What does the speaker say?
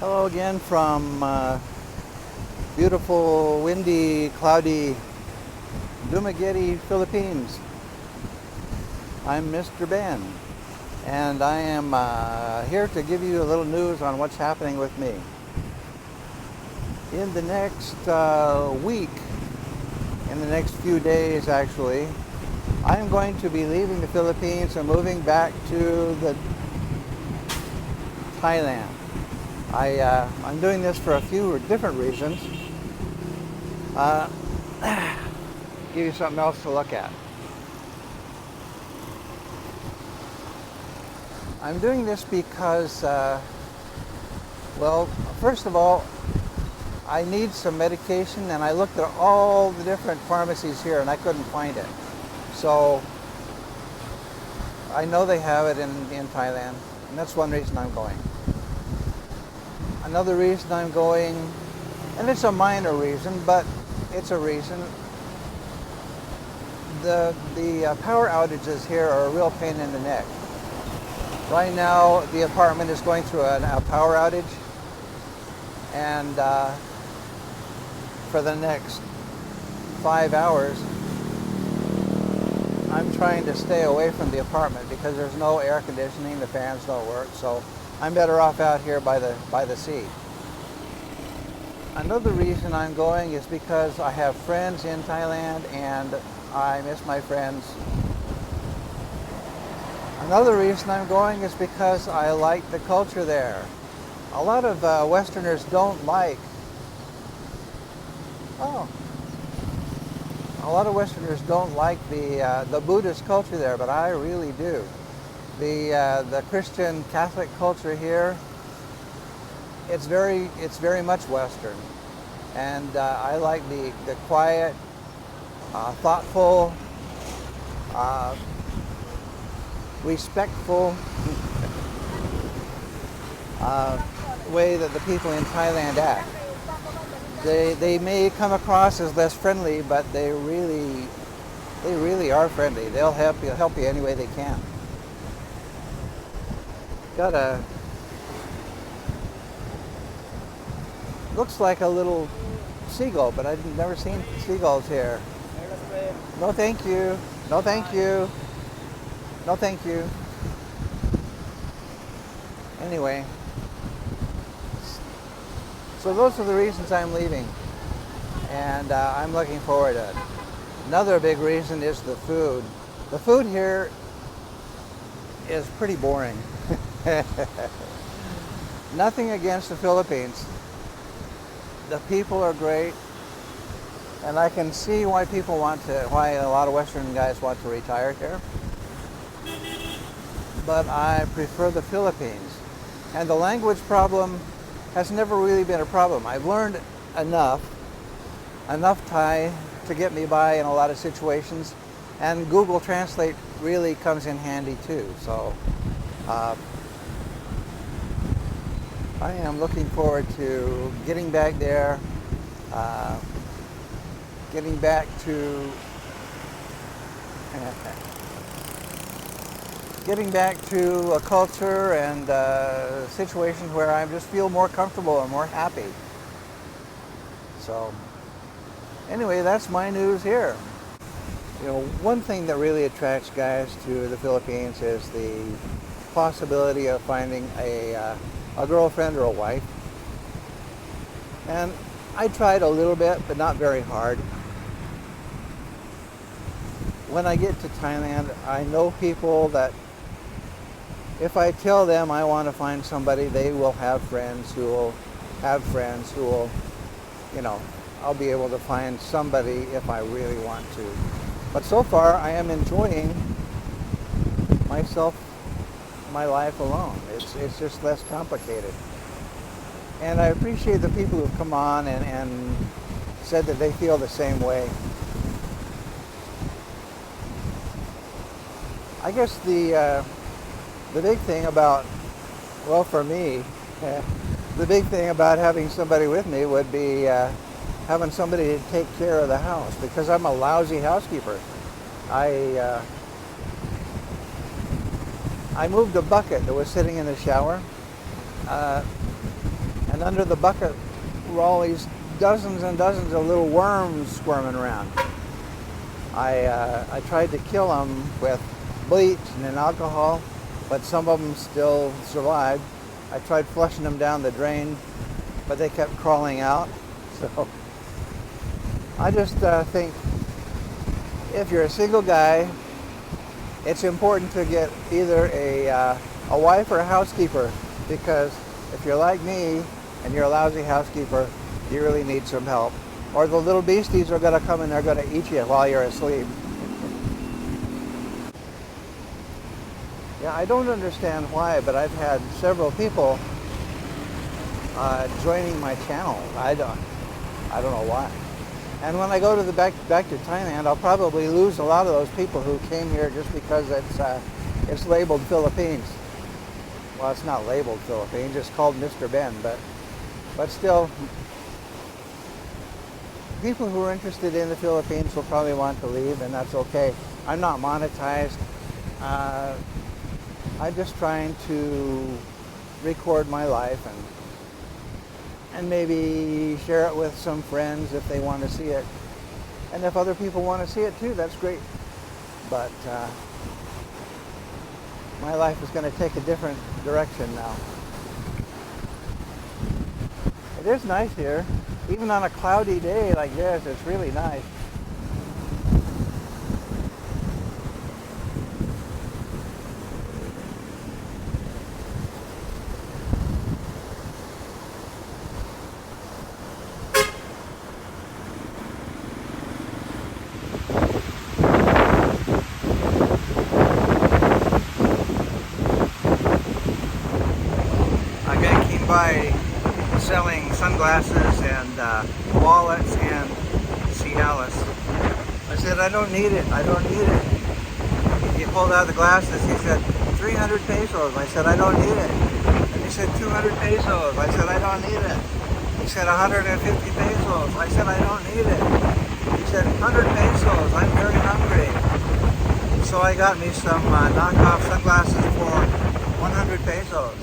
Hello again from beautiful, windy, cloudy Dumaguete, Philippines. I'm Mr. Ben, and I am here to give you a little news on what's happening with me. In the next week, in the next few days actually, I'm going to be leaving the Philippines and moving back to Thailand. I'm doing this for a few different reasons. Give you something else to look at. I'm doing this because, well, first of all, I need some medication, and I looked at all the different pharmacies here and I couldn't find it. So I know they have it in Thailand, and that's one reason I'm going. Another reason I'm going, and it's a minor reason, but it's a reason. The power outages here are a real pain in the neck. Right now, the apartment is going through a power outage, and for the next 5 hours, I'm trying to stay away from the apartment because there's no air conditioning, the fans don't work, so I'm better off out here by the sea. Another reason I'm going is because I have friends in Thailand and I miss my friends. Another reason I'm going is because I like the culture there. A lot of Westerners don't like, a lot of Westerners don't like the Buddhist culture there, but I really do. The Christian Catholic culture here, it's very much Western, and I like the quiet, thoughtful, respectful way that the people in Thailand act. They may come across as less friendly, but they really are friendly. They'll help you any way they can. Got looks like a little seagull, but I've never seen seagulls here. No thank you. No thank you. No thank you. Anyway, so those are the reasons I'm leaving, and I'm looking forward to it. Another big reason is the food. The food here is pretty boring. Nothing against the Philippines. The people are great, and I can see why why a lot of Western guys want to retire here. But I prefer the Philippines. And the language problem has never really been a problem. I've learned enough Thai to get me by in a lot of situations, and Google Translate really comes in handy too. So I am looking forward to getting back there, getting back to a culture and situations where I just feel more comfortable and more happy. So anyway, that's my news here. You know, one thing that really attracts guys to the Philippines is the possibility of finding a girlfriend or a wife. And I tried a little bit, but not very hard. When I get to Thailand, I know people that if I tell them I want to find somebody, they will have friends who will, you know, I'll be able to find somebody if I really want to. But so far, I am enjoying my life alone. It's just less complicated. And I appreciate the people who've come on and said that they feel the same way. I guess the big thing about, well, for me, the big thing about having somebody with me would be having somebody to take care of the house, because I'm a lousy housekeeper. I moved a bucket that was sitting in the shower, and and under the bucket were all these dozens and dozens of little worms squirming around. I tried to kill them with bleach and then alcohol, but some of them still survived. I tried flushing them down the drain, but they kept crawling out. So I just think if you're a single guy, it's important to get either a wife or a housekeeper, because if you're like me and you're a lousy housekeeper, you really need some help. Or the little beasties are going to come and they're going to eat you while you're asleep. Yeah, I don't understand why, but I've had several people joining my channel. I don't know why. And when I go to back to Thailand, I'll probably lose a lot of those people who came here just because it's labeled Philippines. Well, it's not labeled Philippines. It's called Mr. Ben, but still, people who are interested in the Philippines will probably want to leave, and that's okay. I'm not monetized. I'm just trying to record my life and maybe share it with some friends if they want to see it. And if other people want to see it too, that's great. But my life is going to take a different direction now. It is nice here. Even on a cloudy day like this, it's really nice. A guy came by selling sunglasses and wallets and Cialis. I said, I don't need it. I don't need it. He pulled out the glasses. He said, 300 pesos. I said, I don't need it. And he said, 200 pesos. I said, I don't need it. He said, 150 pesos. I said, I don't need it. He said, 100 pesos. I'm very hungry. So I got me some knockoff sunglasses for 100 pesos.